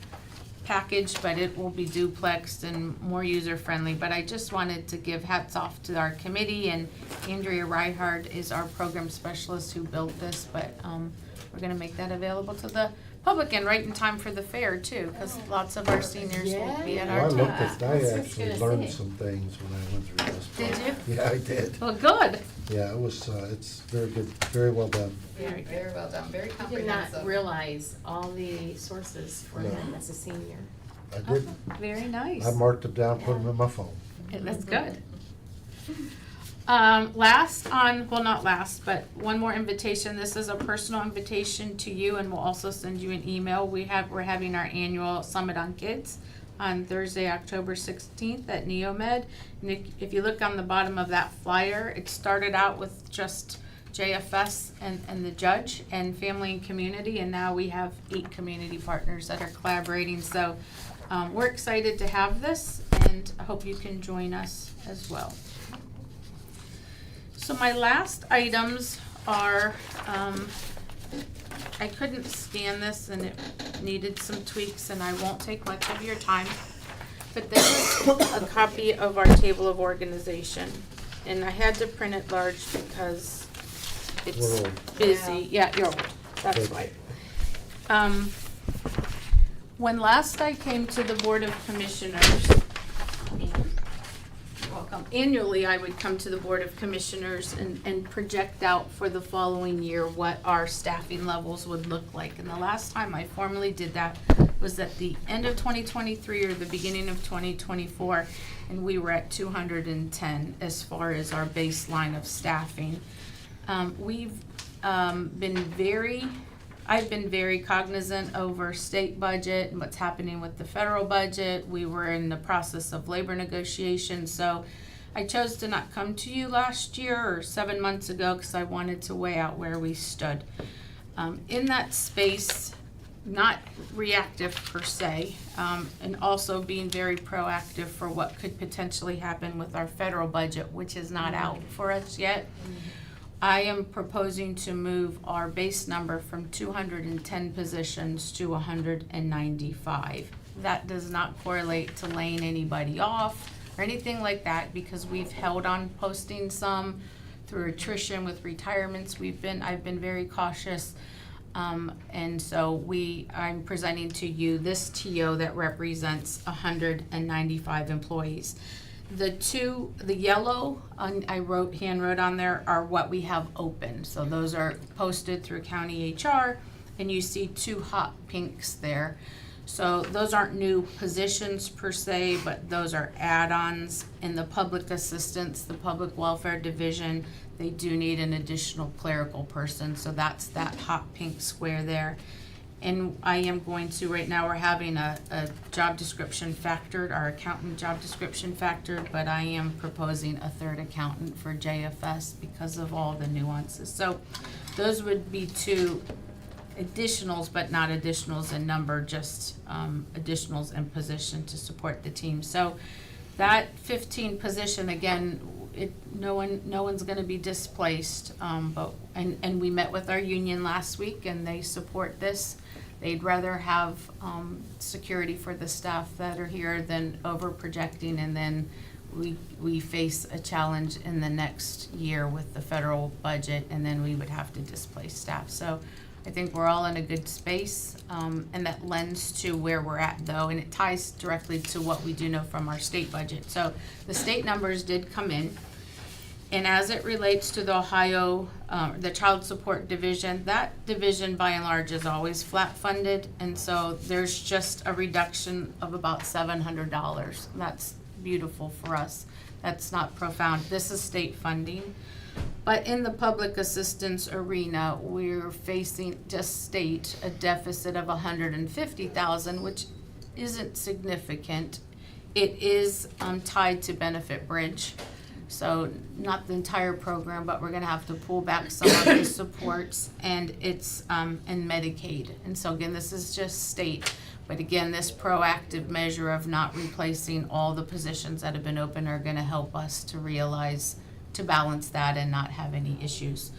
package, but it will be duplexed and more user-friendly. But I just wanted to give hats off to our committee, and Andrea Reihard is our program specialist who built this, but we're gonna make that available to the public and right in time for the fair too, because lots of our seniors will be at Well, our I table. looked at, I I was just actually gonna learned say. some things when I went through this. Did you? Yeah, I did. Well, good. Yeah, it was, it's very good, very well done. Very Very well done, very I did comprehensive. not realize all the sources for No. him as a senior. I did, Very nice. I marked them down, put them in my phone. Yeah, that's good. Not last, but one more invitation. This is a personal invitation to you, and we'll also send you an email. We're having our annual Summit on Kids on Thursday, October 16th at Neomed. And if you look on the bottom of that flyer, it started out with just JFS and the judge and family and community, and now we have 8 community partners that are collaborating. So we're excited to have this, and I hope you can join us as well. So my last items are, I couldn't scan this and it needed some tweaks, and I won't take much of your time. But this is a copy of our table of organization, and I had to print it large because We're it's old. busy. Yeah, you're old, that's why. When last I came to the Board of Commissioners, annually I would come to the Board of Commissioners and project out for the following year what our staffing levels would look like. And the last time I formally did that was at the end of 2023 or the beginning of 2024, and we were at 210 as far as our baseline of staffing. I've been very cognizant over state budget and what's happening with the federal budget. We were in the process of labor negotiations, so I chose to not come to you last year or 7 months ago because I wanted to weigh out where we stood. In that space, not reactive per se, and also being very proactive for what could potentially happen with our federal budget, which is not out for us yet. I am proposing to move our base number from 210 positions to 195. That does not correlate to laying anybody off or anything like that, because we've held on posting some through attrition with retirements. I've been very cautious. And so I'm presenting to you this TO that represents 195 employees. The yellow, I hand wrote on there, are what we have open. So those are posted through county HR, and you see 2 hot pinks there. So those aren't new positions per se, but those are add-ons in the public assistance, the public welfare division. They do need an additional clerical person, so that's that hot pink square there. And I am going to, right now, we're having a job description factored, our accountant job description factored, but I am proposing a 3rd accountant for JFS because of all the nuances. So those would be 2 additionals, but not additionals in number, just additionals in position to support the team. So that 15 position, again, no one's going to be displaced. And we met with our union last week, and they support this. They'd rather have security for the staff that are here than over projecting, and then we face a challenge in the next year with the federal budget, and then we would have to displace staff. So I think we're all in a good space, and that lends to where we're at though, and it ties directly to what we do know from our state budget. So the state numbers did come in, and as it relates to the Ohio, the child support division, that division by and large is always flat funded, and so there's just a reduction of about $700. That's beautiful for us. That's not profound. This is state funding. But in the public assistance arena, we're facing, just state, a deficit of $150,000, which isn't significant. It is tied to Benefit Bridge, so not the entire program, but we're gonna have to pull back some of the supports, and it's in Medicaid. And so again, this is just state, but again, this proactive measure of not replacing all the positions that have been open are gonna help us to realize, to balance that and not have any issues.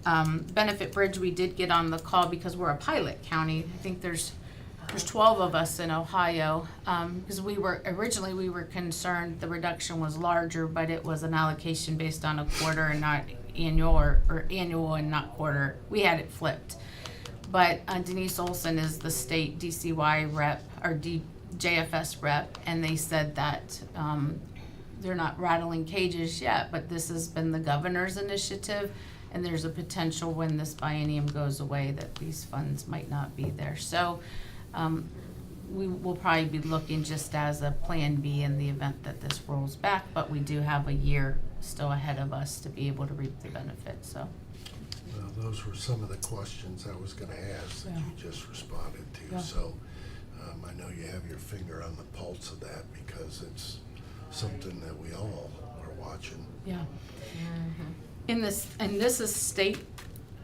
Benefit Bridge, we did get on the call because we're a pilot county. I think there's 12 of us in Ohio, because we were concerned the reduction was larger, but it was an allocation based on a quarter and not annual, or annual and not quarter. We had it flipped. But Denise Olson is the state DCY rep, or JFS rep, and they said that they're not rattling cages yet, but this has been the governor's initiative, and there's a potential when this biennium goes away that these funds might not be there. So we will probably be looking just as a plan B in the event that this rolls back, but we do have a year still ahead of us to be able to reap the benefits, so. Well, those were some of the questions I was gonna ask that you just responded to. Yeah. So I know you have your finger on the pulse of that because it's something that we all are watching. Yeah. And this is state,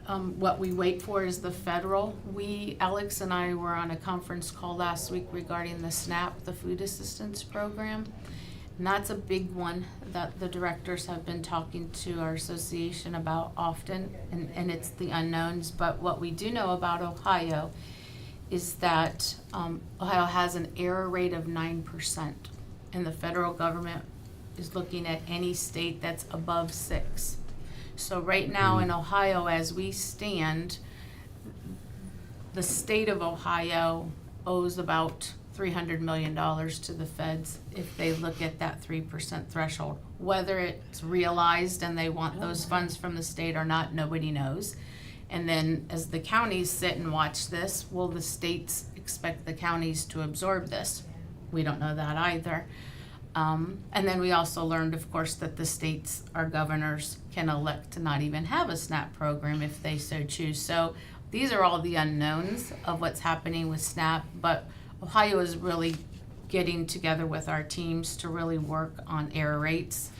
what we wait for is the federal. Alex and I were on a conference call last week regarding the SNAP, the food assistance program. And that's a big one that the directors have been talking to our association about often, and it's the unknowns. But what we do know about Ohio is that Ohio has an error rate of 9%, and the federal government is looking at any state that's above 6%. So right now in Ohio, as we stand, the state of Ohio owes about $300 million to the feds if they look at that 3% threshold. Whether it's realized and they want those funds from the state or not, nobody knows. And then as the counties sit and watch this, will the states expect the counties to absorb this? We don't know that either. And then we also learned, of course, that the states, our governors, can elect to not even have a SNAP program if they so choose. So these are all the unknowns of what's happening with SNAP, but Ohio is really getting together with our teams to really work on error rates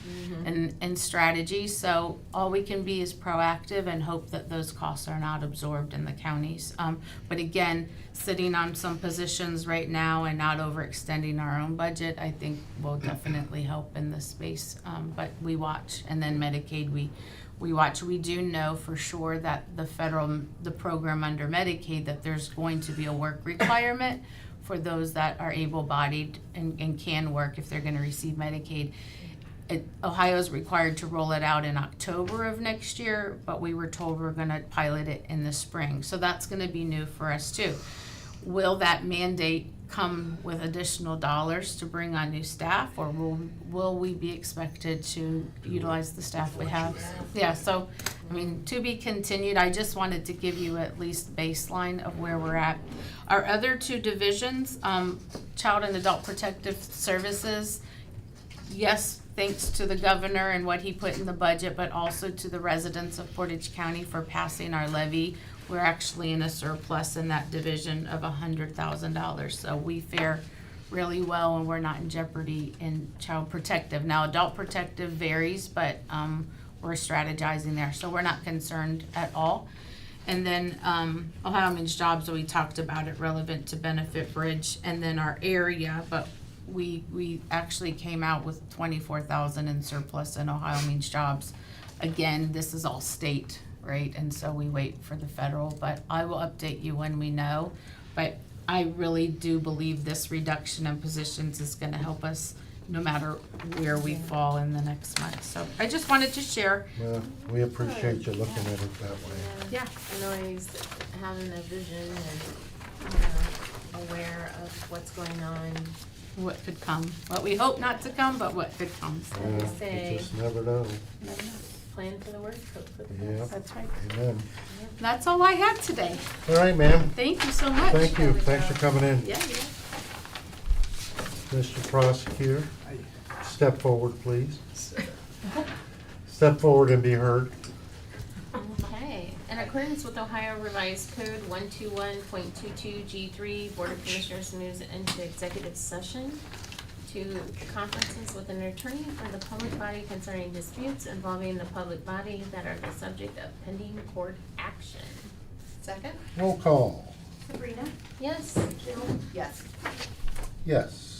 and strategy. So all we can be is proactive and hope that those costs are not absorbed in the counties. But again, sitting on some positions right now and not overextending our own budget, I think will definitely help in this space. But we watch, and then Medicaid, we watch. We do know for sure that the program under Medicaid, that there's going to be a work requirement for those that are able-bodied and can work if they're gonna receive Medicaid. Ohio's required to roll it out in October of next year, but we were told we're gonna pilot it in the spring. So that's gonna be new for us too. Will that mandate come with additional dollars to bring on new staff, or will we be expected to utilize the staff we have? Yeah, so, I mean, to be continued. I just wanted to give you at least baseline of where we're at. Our other two divisions, Child and Adult Protective Services, yes, thanks to the governor and what he put in the budget, but also to the residents of Portage County for passing our levy. We're actually in a surplus in that division of $100,000. So we fare really well, and we're not in jeopardy in child protective. Now, adult protective varies, but we're strategizing there. So we're not concerned at all. And then Ohio Means Jobs, we talked about it, relevant to Benefit Bridge, and then our area, but we actually came out with 24,000 in surplus in Ohio Means Jobs. Again, this is all state, right? And so we wait for the federal, but I will update you when we know. But I really do believe this reduction in positions is gonna help us no matter where we fall in the next month. So I just wanted to share. Well, we appreciate you looking at it that way. Yeah. And always having a vision and, aware of what's going on. What could come, what we hope not to come, but what could come. So They Yeah, say- you just never know. Plan for the worst, hope for the Yeah. best. That's right. Amen. That's all I had today. All right, ma'am. Thank you so much. Thank you. Thanks for coming in. Yeah. Mr. Prosecutor, step forward, please. Step forward and be heard. Okay, in accordance with Ohio Revised Code 121.22G3, Board of Commissioners moves into executive session to conferences with an attorney for the public body concerning disputes involving the public body that are the subject of pending court action. Second? Roll call. Sabrina? Yes? Jill? Yes. Yes.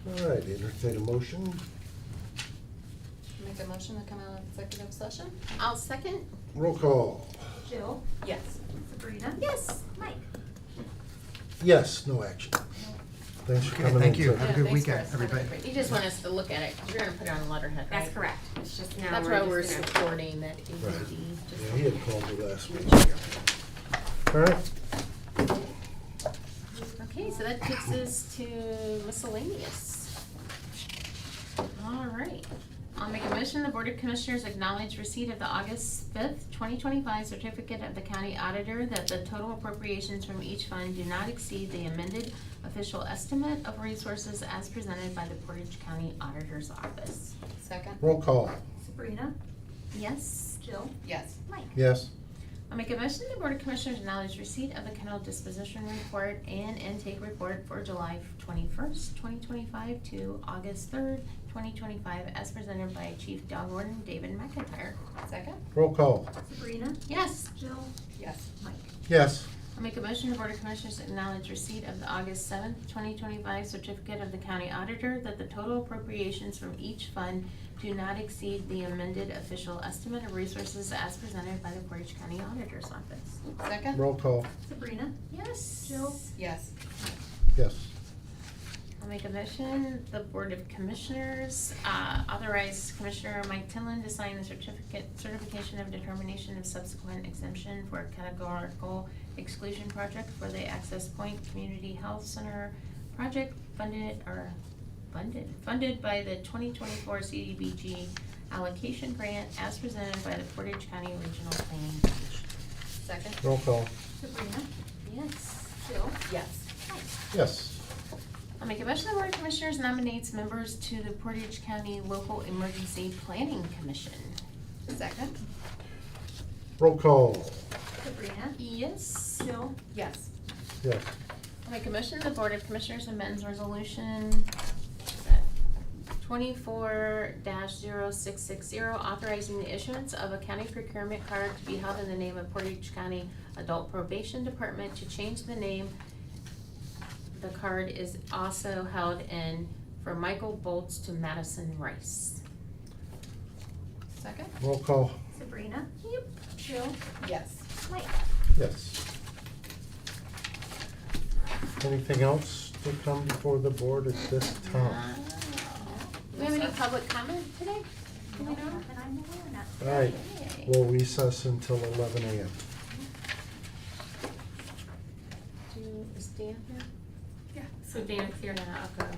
All right, entertain a motion. Make a motion to come out of executive session? I'll second. Roll call. Jill, Yes. Sabrina, Yes. Mike. Yes, no action. Thanks for Okay, coming in. thank you. today. Have a good thanks, weekend, Chris. everybody. You just want us to look at it, because you're gonna put it on letterhead, right? That's correct. It's just now That's we're why we're just gonna. supporting that Right. ABD. just- Yeah, he had called me last week. All right, Okay, so that takes us to miscellaneous. All right. I'll make a motion, the Board of Commissioners acknowledge receipt of the August 5th, 2025 certificate of the county auditor that the total appropriations from each fund do not exceed the amended official estimate of resources as presented by the Portage County Auditor's Office. Second? roll call. Sabrina, Yes. Jill, Yes. Mike. Yes. I'll make a motion, the Board of Commissioners acknowledge receipt of the kennel disposition report and intake report for July 21st, 2025 to August 3rd, 2025, as presented by Chief Dog Warden David McIntyre. Second? Roll call. Sabrina, Yes. Jill, Yes. Mike. Yes. I'll make a motion, the Board of Commissioners acknowledge receipt of the August 7th, 2025 certificate of the county auditor that the total appropriations from each fund do not exceed the amended official estimate of resources as presented by the Portage County Auditor's Office. Second? Roll call. Sabrina, Yes. Jill, Yes. Yes. I'll make a motion, the Board of Commissioners authorize Commissioner Mike Tinlin to sign the certification of determination of subsequent exemption for a categorical exclusion project for the Access Point Community Health Center project funded by the 2024 CDBG allocation grant as presented by the Portage County Regional Planning Commission. Second? Roll call. Sabrina, Yes. Jill, Yes. Mike. Yes. I'll make a motion, the Board of Commissioners nominates members to the Portage County Local Emergency Planning Commission. Second? Roll call. Sabrina, Yes. Jill, Yes. Yes. I'll make a motion, the Board of Commissioners amends resolution 24-0660, authorizing the issuance of a county procurement card to be held in the name of Portage County Adult Probation Department to change the name. The card is also held in from Michael Bolts to Madison Rice. Second? Roll call. Sabrina, Jill, Yes. Mike. Yes. Anything else to come before the board at this time? Do we have any public comment today? Do we No, know? nothing I'm aware of. All right, Okay. we'll recess until 11 a.m. Is Dan here? Yeah, so Dan's here. Yeah, okay.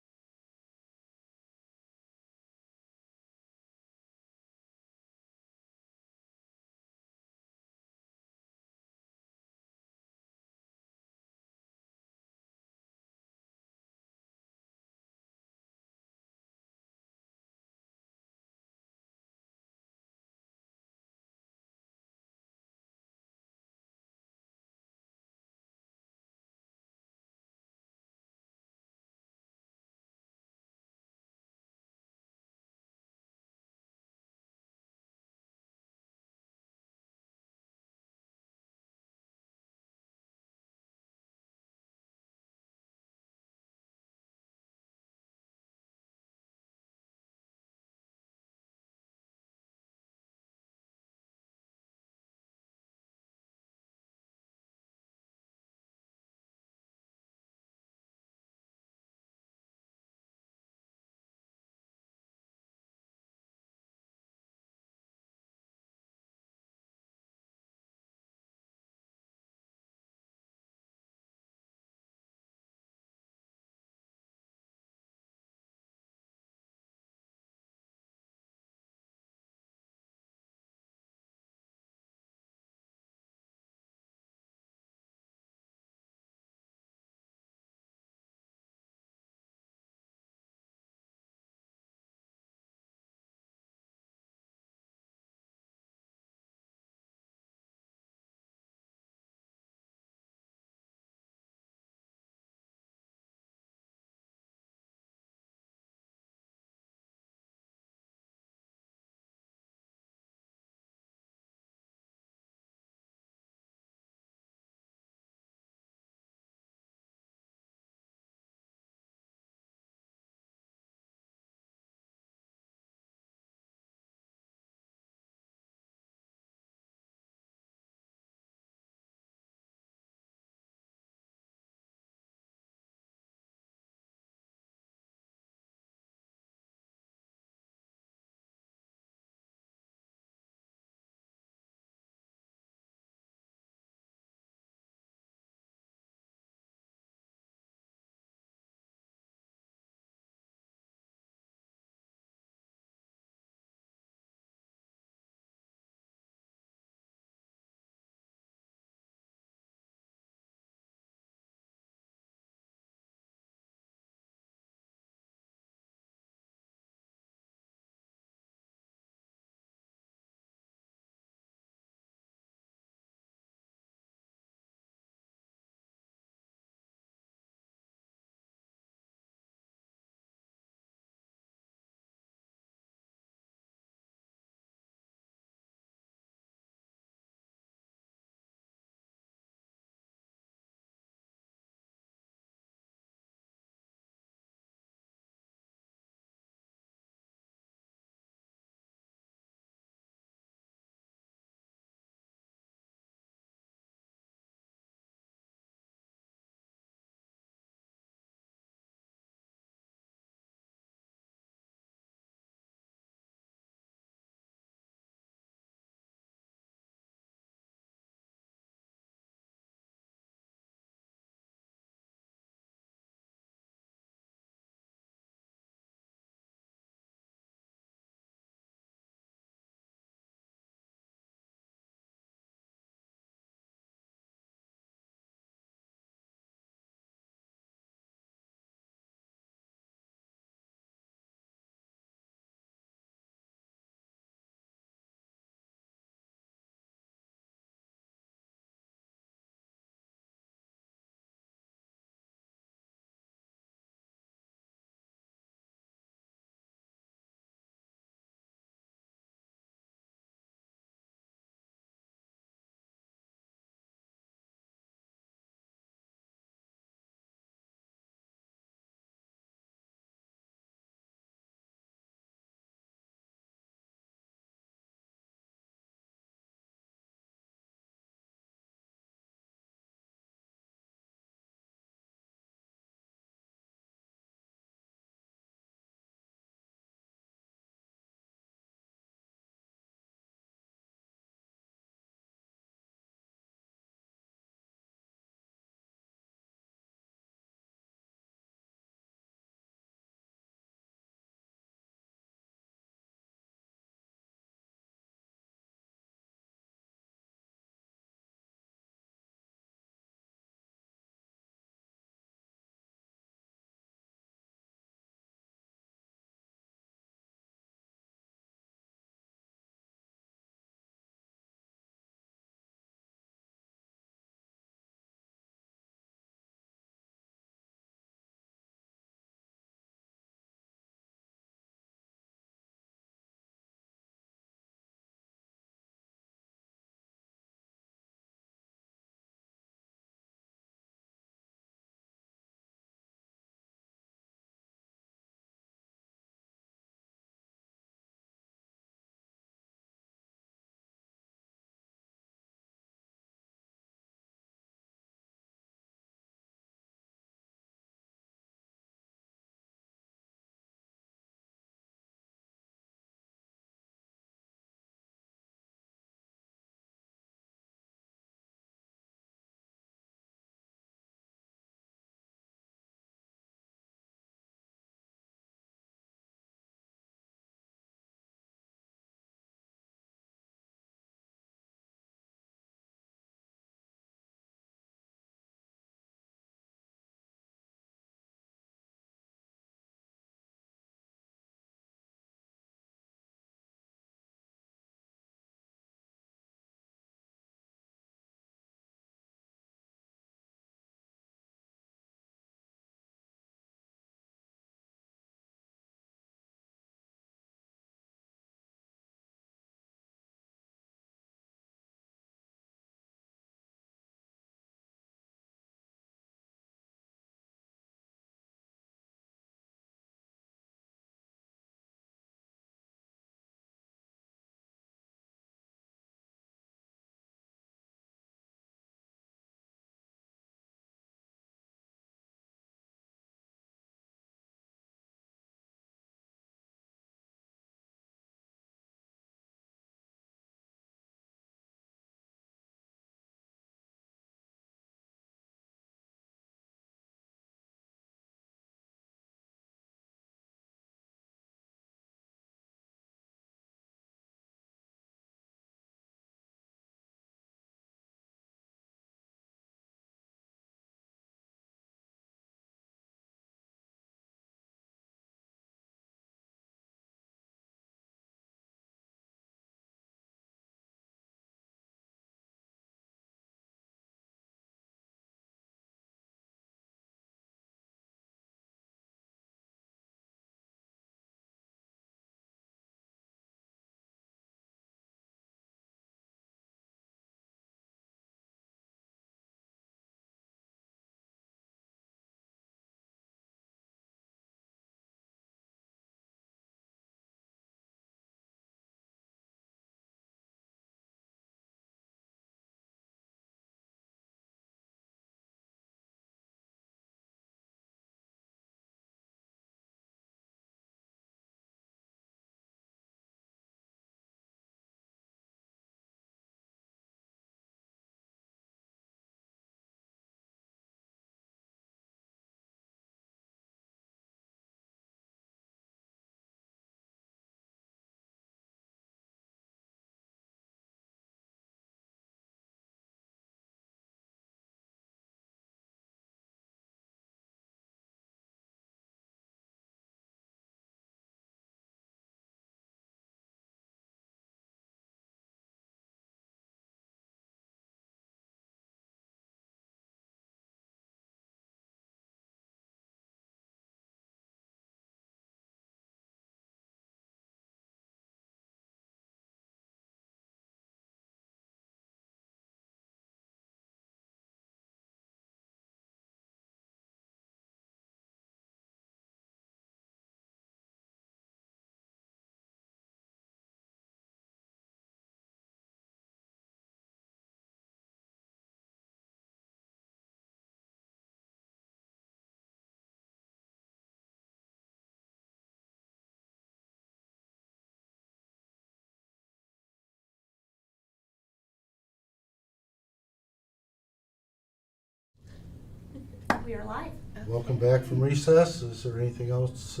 We are live. Welcome back from recess. Is there anything else,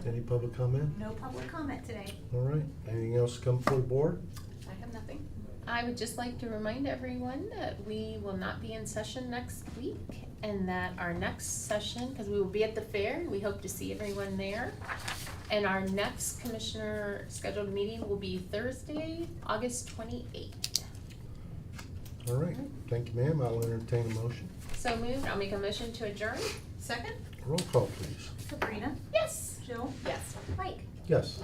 any public comment? No public comment today. All right, anything else come for the board? I have nothing. I would just like to remind everyone that we will not be in session next week and that our next session, because we will be at the fair, we hope to see everyone there. And our next commissioner scheduled meeting will be Thursday, August 28th. All right, thank you, ma'am. I'll entertain a motion. So moved, I'll make a motion to adjourn. Second, Roll call, please. Sabrina, Yes. Jill, Yes. Mike. Yes.